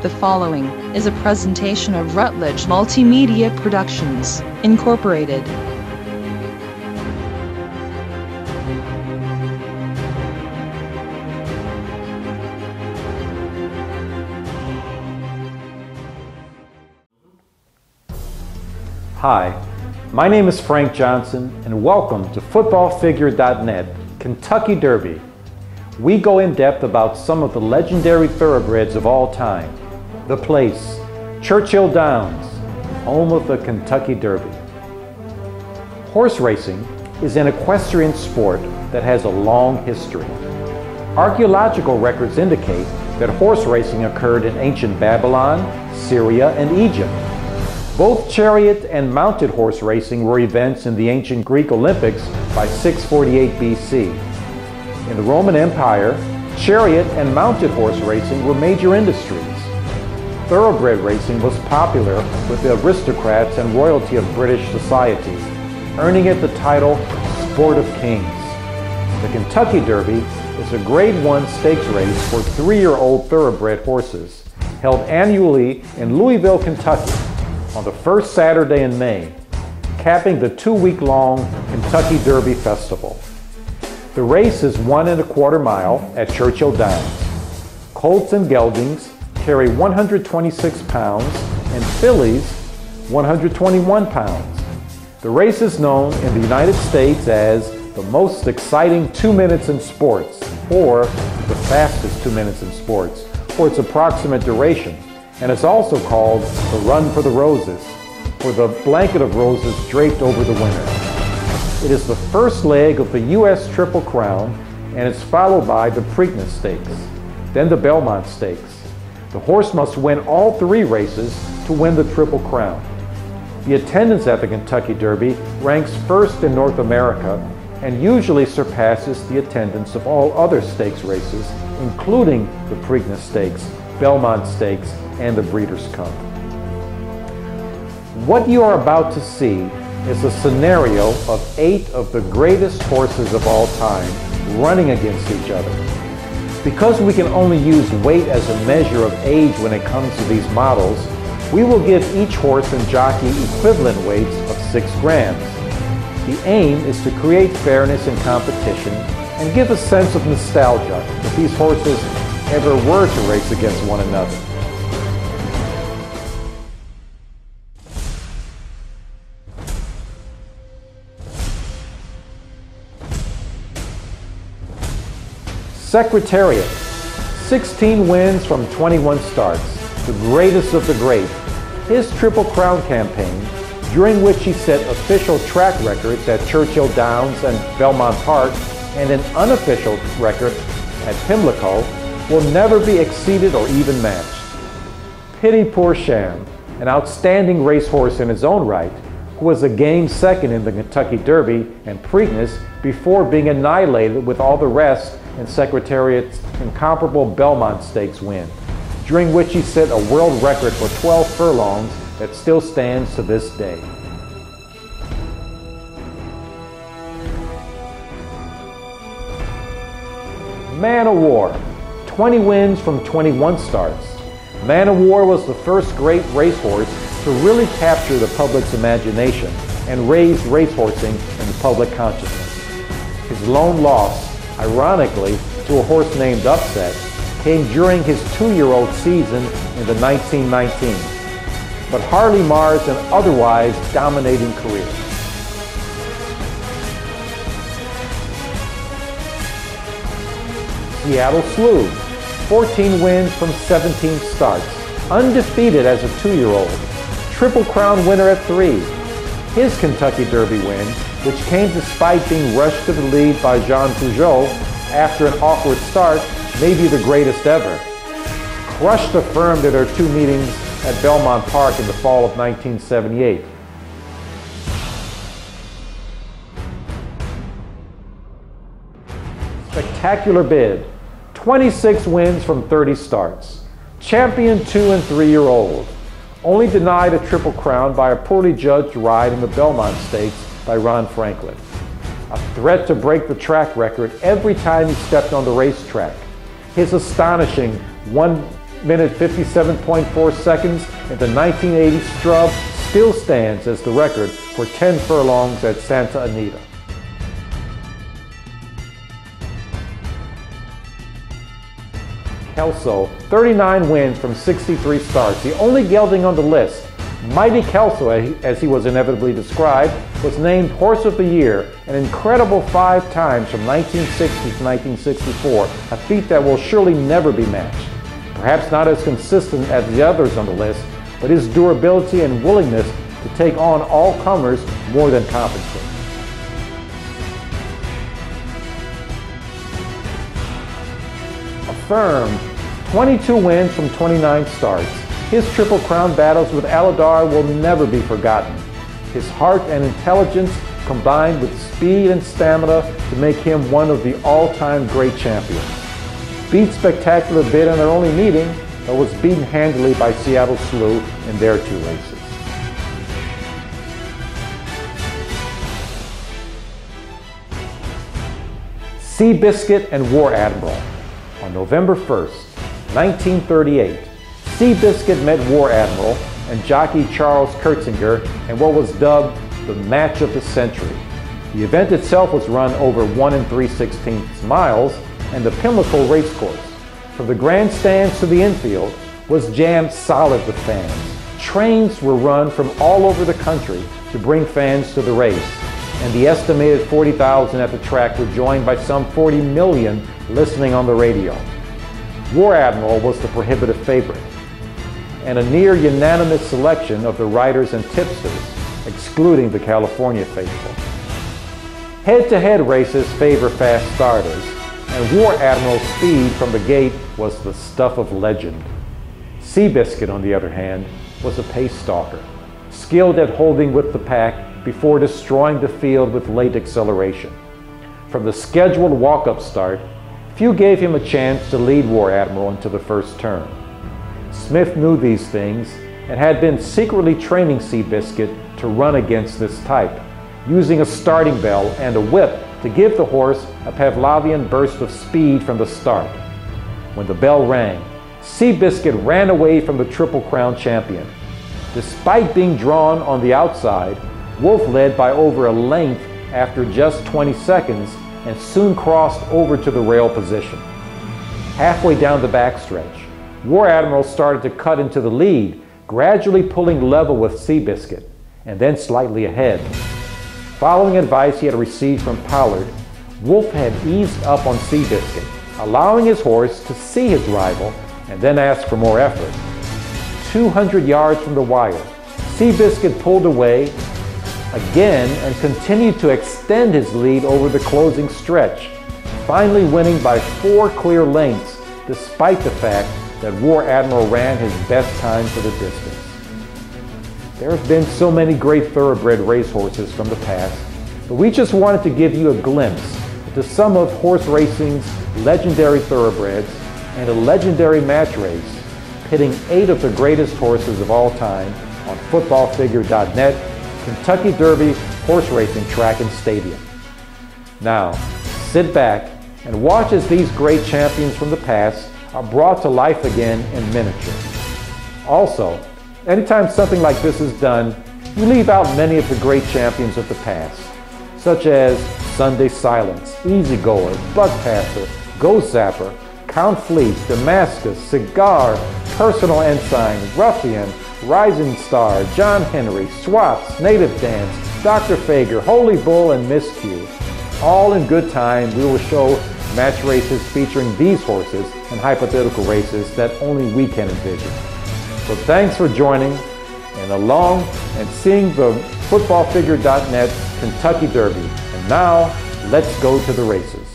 The following is a presentation of Rutledge Multimedia Productions, Incorporated. Hi, my name is Frank Johnson, and welcome to footballfigure.net Kentucky Derby. We go in depth about some of the legendary thoroughbreds of all time. The place, Churchill Downs, home of the Kentucky Derby. Horse racing is an equestrian sport that has a long history. Archaeological records indicate that horse racing occurred in ancient Babylon, Syria, and Egypt. Both chariot and mounted horse racing were events in the ancient Greek Olympics by 648 BC. In the Roman Empire, chariot and mounted horse racing were major industries. Thoroughbred racing was popular with the aristocrats and royalty of British society, earning it the title Sport of Kings. The Kentucky Derby is a Grade 1 stakes race for 3-year-old thoroughbred horses, held annually in Louisville, Kentucky, on the first Saturday in May, capping the 2-week-long Kentucky Derby Festival. The race is 1 1/4 mile at Churchill Downs. Colts and geldings carry 126 pounds and fillies 121 pounds. The race is known in the United States as the most exciting 2 minutes in sports, or the fastest 2 minutes in sports, for its approximate duration, and it's also called the Run for the Roses, for the blanket of roses draped over the winner. It is the first leg of the U.S. Triple Crown, and it's followed by the Preakness Stakes, then the Belmont Stakes. The horse must win all 3 races to win the Triple Crown. The attendance at the Kentucky Derby ranks first in North America and usually surpasses the attendance of all other stakes races, including the Preakness Stakes, Belmont Stakes, and the Breeders' Cup. What you are about to see is a scenario of 8 of the greatest horses of all time running against each other. Because we can only use weight as a measure of age when it comes to these models, we will give each horse and jockey equivalent weights of 6 grams. The aim is to create fairness in competition and give a sense of nostalgia if these horses ever were to race against one another. Secretariat, 16 wins from 21 starts, the greatest of the great. His Triple Crown campaign, during which he set official track records at Churchill Downs and Belmont Park, and an unofficial record at Pimlico, will never be exceeded or even matched. Pity poor Sham, an outstanding racehorse in his own right, who was a game second in the Kentucky Derby and Preakness before being annihilated with all the rest in Secretariat's incomparable Belmont Stakes win, during which he set a world record for 12 furlongs that still stands to this day. Man o' War, 20 wins from 21 starts. Man o' War was the first great racehorse to really capture the public's imagination and raise racehorsing in the public consciousness. His lone loss, ironically, to a horse named Upset, came during his 2-year-old season in the 1919, but hardly mars an otherwise dominating career. Seattle Slew, 14 wins from 17 starts, undefeated as a 2-year-old, Triple Crown winner at 3. His Kentucky Derby win, which came despite being rushed to the lead by Jean Peugeot after an awkward start, may be the greatest ever. Crushed the firm at their 2 meetings at Belmont Park in the fall of 1978. Spectacular Bid, 26 wins from 30 starts. Champion 2- and 3-year-old. Only denied a Triple Crown by a poorly judged ride in the Belmont Stakes by Ron Franklin. A threat to break the track record every time he stepped on the racetrack. His astonishing 1 minute 57.4 seconds in the 1980 Strub still stands as the record for 10 furlongs at Santa Anita. Kelso, 39 wins from 63 starts, the only gelding on the list. Mighty Kelso, as he was inevitably described, was named Horse of the Year an incredible 5 times from 1960 to 1964, a feat that will surely never be matched. Perhaps not as consistent as the others on the list, but his durability and willingness to take on all comers more than compensate. Affirmed, 22 wins from 29 starts. His Triple Crown battles with Aladar will never be forgotten. His heart and intelligence combined with speed and stamina to make him one of the all-time great champions. Beat Spectacular Bid in their only meeting, but was beaten handily by Seattle Slew in their 2 races. Seabiscuit and War Admiral. On November 1st, 1938, Seabiscuit met War Admiral and jockey Charles Kurtzinger in what was dubbed the match of the century. The event itself was run over 1 3/16 miles and the Pimlico racecourse. From the grandstands to the infield was jammed solid with fans. Trains were run from all over the country to bring fans to the race, and the estimated 40,000 at the track were joined by some 40 million listening on the radio. War Admiral was the prohibitive favorite, and a near unanimous selection of the riders and tipsters, excluding the California faithful. Head-to-head races favor fast starters, and War Admiral's speed from the gate was the stuff of legend. Seabiscuit, on the other hand, was a pace stalker, skilled at holding with the pack before destroying the field with late acceleration. From the scheduled walk-up start, few gave him a chance to lead War Admiral into the first turn. Smith knew these things and had been secretly training Seabiscuit to run against this type, using a starting bell and a whip to give the horse a Pavlovian burst of speed from the start. When the bell rang, Seabiscuit ran away from the Triple Crown champion. Despite being drawn on the outside, Wolf led by over a length after just 20 seconds and soon crossed over to the rail position. Halfway down the backstretch, War Admiral started to cut into the lead, gradually pulling level with Seabiscuit, and then slightly ahead. Following advice he had received from Pollard, Wolf had eased up on Seabiscuit, allowing his horse to see his rival and then ask for more effort. 200 yards from the wire, Seabiscuit pulled away again and continued to extend his lead over the closing stretch, finally winning by 4 clear lengths despite the fact that War Admiral ran his best time for the distance. There have been so many great thoroughbred racehorses from the past, but we just wanted to give you a glimpse into some of horse racing's legendary thoroughbreds and a legendary match race pitting 8 of the greatest horses of all time on footballfigure.net, Kentucky Derby horse racing track and stadium. Now, sit back and watch as these great champions from the past are brought to life again in miniature. Also, anytime something like this is done, you leave out many of the great champions of the past, such as Sunday Silence, Easy Goer, Bug Passer, Ghost Zapper, Count Fleet, Damascus, Cigar, Personal Ensign, Ruffian, Rising Star, John Henry, Swaps, Native Dance, Dr. Fager, Holy Bull, and Miss Q. All in good time, we will show match races featuring these horses and hypothetical races that only we can envision. So thanks for joining and along and seeing the footballfigure.net Kentucky Derby. And now, let's go to the races.